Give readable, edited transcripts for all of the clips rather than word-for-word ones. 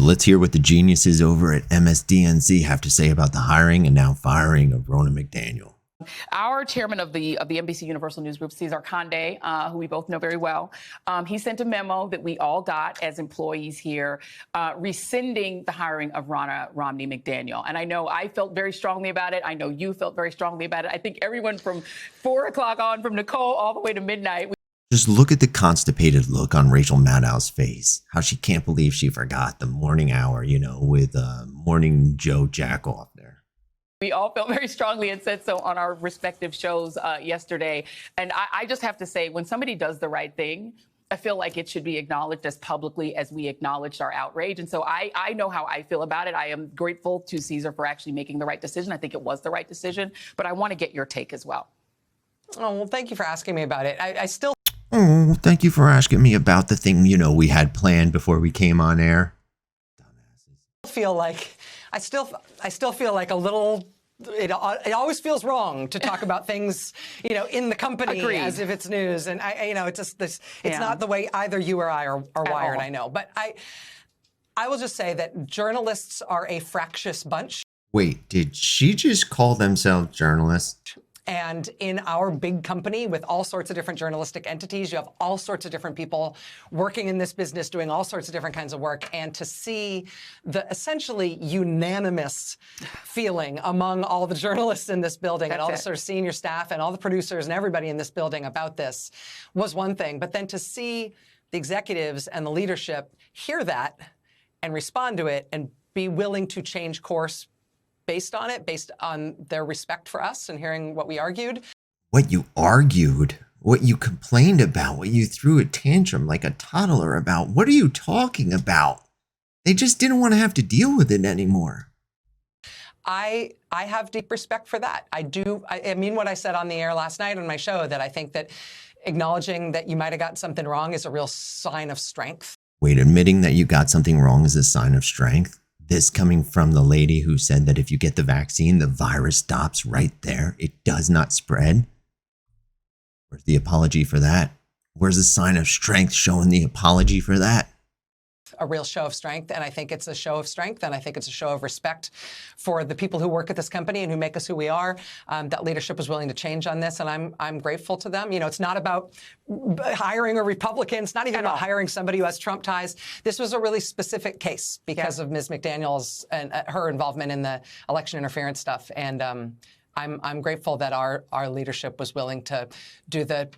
let's hear what the geniuses over at MSDNC have to say about the hiring and now firing of Ronna McDaniel. Our chairman of the NBC Universal News Group, Cesar Conde, who we both know very well, he sent a memo that we all got as employees here, rescinding the hiring of Ronna Romney McDaniel. And I know I felt very strongly about it. I know you felt very strongly about it. I think everyone from 4 o'clock on, from Nicole all the way to midnight. Just look at the constipated look on Rachel Maddow's face. How she can't believe she forgot the morning hour, with Morning Joe Jackoff there. We all felt very strongly and said so on our respective shows yesterday. And I just have to say, when somebody does the right thing, I feel like it should be acknowledged as publicly as we acknowledged our outrage. And so I know how I feel about it. I am grateful to Cesar for actually making the right decision. I think it was the right decision. But I want to get your take as well. Oh, well, thank you for asking me about it. Oh, thank you for asking me about the thing, we had planned before we came on air. I still feel like a little. It always feels wrong to talk about things, in the company. Agreed. As if it's news, and it's not the way either you or I are wired. I know, but I will just say that journalists are a fractious bunch. Wait, did she just call themselves journalists? And in our big company with all sorts of different journalistic entities, you have all sorts of different people working in this business, doing all sorts of different kinds of work. And to see the essentially unanimous feeling among all the journalists in this building and all the sort of senior staff and all the producers and everybody in this building about this was one thing. But then to see the executives and the leadership hear that and respond to it and be willing to change course based on their respect for us and hearing what we argued. What you argued, what you complained about, what you threw a tantrum like a toddler about. What are you talking about? They just didn't want to have to deal with it anymore. I have deep respect for that. I do. I mean what I said on the air last night on my show, that I think that acknowledging that you might have gotten something wrong is a real sign of strength. Wait, admitting that you got something wrong is a sign of strength? This coming from the lady who said that if you get the vaccine, the virus stops right there. It does not spread. Where's the apology for that? Where's the sign of strength showing the apology for that? A real show of strength, and I think it's a show of strength, and I think it's a show of respect for the people who work at this company and who make us who we are. That leadership was willing to change on this, and I'm grateful to them. It's not about hiring a Republican. It's not even about hiring somebody who has Trump ties. This was a really specific case because of Ms. McDaniel's and her involvement in the election interference stuff, and I'm grateful that our leadership was willing to do the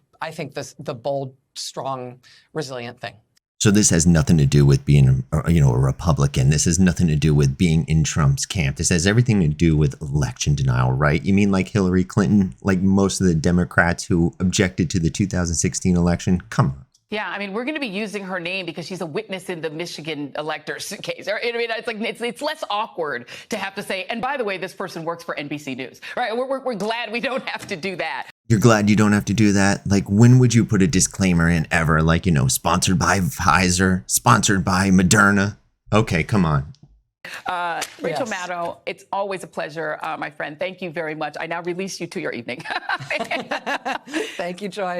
bold, strong, resilient thing. So this has nothing to do with being, a Republican. This has nothing to do with being in Trump's camp. This has everything to do with election denial, right? You mean like Hillary Clinton, like most of the Democrats who objected to the 2016 election? Come on. Yeah, I mean, we're going to be using her name because she's a witness in the Michigan electors case. I mean, it's less awkward to have to say, and by the way, this person works for NBC News, right? We're glad we don't have to do that. You're glad you don't have to do that? Like, when would you put a disclaimer in ever? Like, sponsored by Pfizer, sponsored by Moderna. Okay, come on. Rachel Maddow, it's always a pleasure, my friend. Thank you very much. I now release you to your evening. Thank you, Joy.